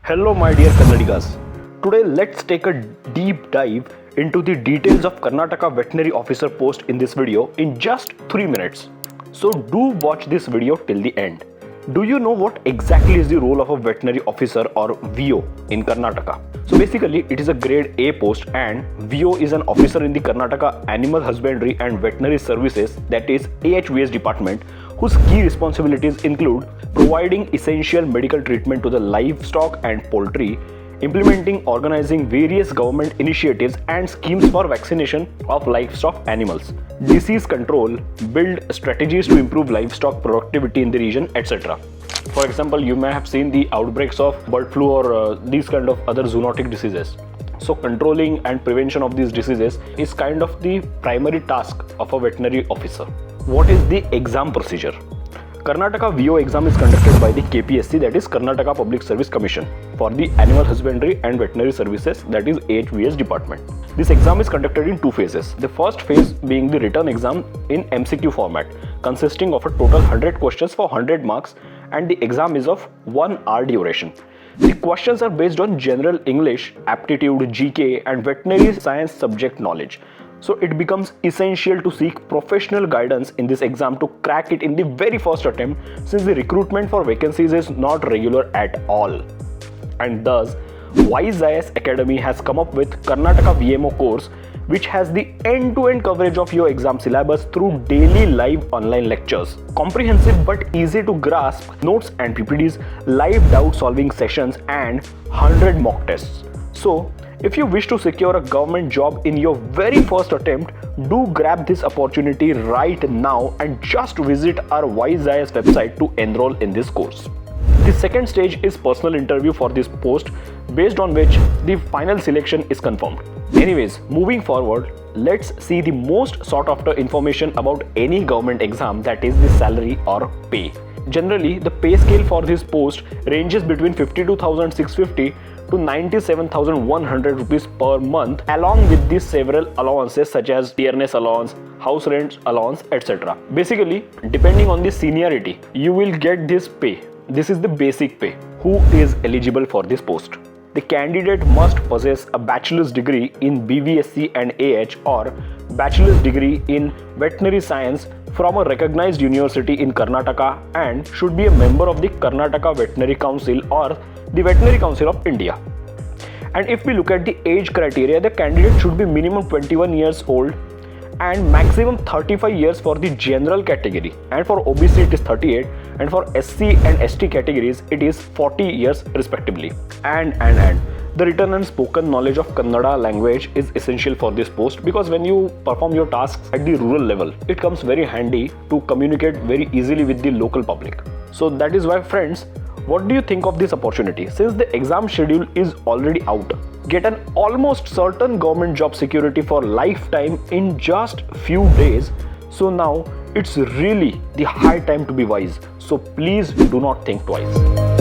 Hello my dear Karnataka's. Today let's take a deep dive into the details of Karnataka veterinary officer post in this video in just 3 minutes. So do watch this video till the end. Do you know what exactly is the role of a veterinary officer or VO in Karnataka? So basically it is a grade A post and VO is an officer in the Karnataka Animal Husbandry and Veterinary Services, that is AHVS department, whose key responsibilities include providing essential medical treatment to the livestock and poultry, implementing, organizing various government initiatives and schemes for vaccination of livestock animals, disease control, build strategies to improve livestock productivity in the region, etc. For example, you may have seen the outbreaks of bird flu or these kind of other zoonotic diseases. So controlling and prevention of these diseases is kind of the primary task of a veterinary officer. What is the exam procedure? Karnataka VO exam is conducted by the KPSC, that is Karnataka Public Service Commission, for the Animal Husbandry and Veterinary Services, that is AHVS department. This exam is conducted in 2 phases. The first phase being the written exam in MCQ format, consisting of a total 100 questions for 100 marks, and the exam is of 1 hour duration. The questions are based on general English, aptitude, GK and veterinary science subject knowledge. So it becomes essential to seek professional guidance in this exam to crack it in the very first attempt, since the recruitment for vacancies is not regular at all. And thus, Wise IAS Academy has come up with Karnataka VMO course, which has the end-to-end coverage of your exam syllabus through daily live online lectures, comprehensive but easy to grasp notes and PPTs, live doubt solving sessions and 100 mock tests. So if you wish to secure a government job in your very first attempt, do grab this opportunity right now and just visit our Wise IAS website to enroll in this course. The second stage is personal interview for this post, based on which the final selection is confirmed. Anyways, moving forward, let's see the most sought after information about any government exam, that is the salary or pay. Generally, the pay scale for this post ranges between 52,650 to 97,100 rupees per month, along with the several allowances such as dearness allowance, house rent allowance, etc. Basically, depending on the seniority, you will get this pay. This is the basic pay. Who is eligible for this post? The candidate must possess a bachelor's degree in BVSC and AH or bachelor's degree in veterinary science from a recognized university in Karnataka and should be a member of the Karnataka Veterinary Council or the Veterinary Council of India. And if we look at the age criteria, the candidate should be minimum 21 years old and maximum 35 years for the general category, and for OBC it is 38, and for SC and ST categories it is 40 years respectively. And the written and spoken knowledge of Kannada language is essential for this post, because when you perform your tasks at the rural level, it comes very handy to communicate very easily with the local public. So that is why, friends, what do you think of this opportunity? Since the exam schedule is already out, get an almost certain government job security for lifetime in just few days. So now it's really the high time to be wise. So please do not think twice.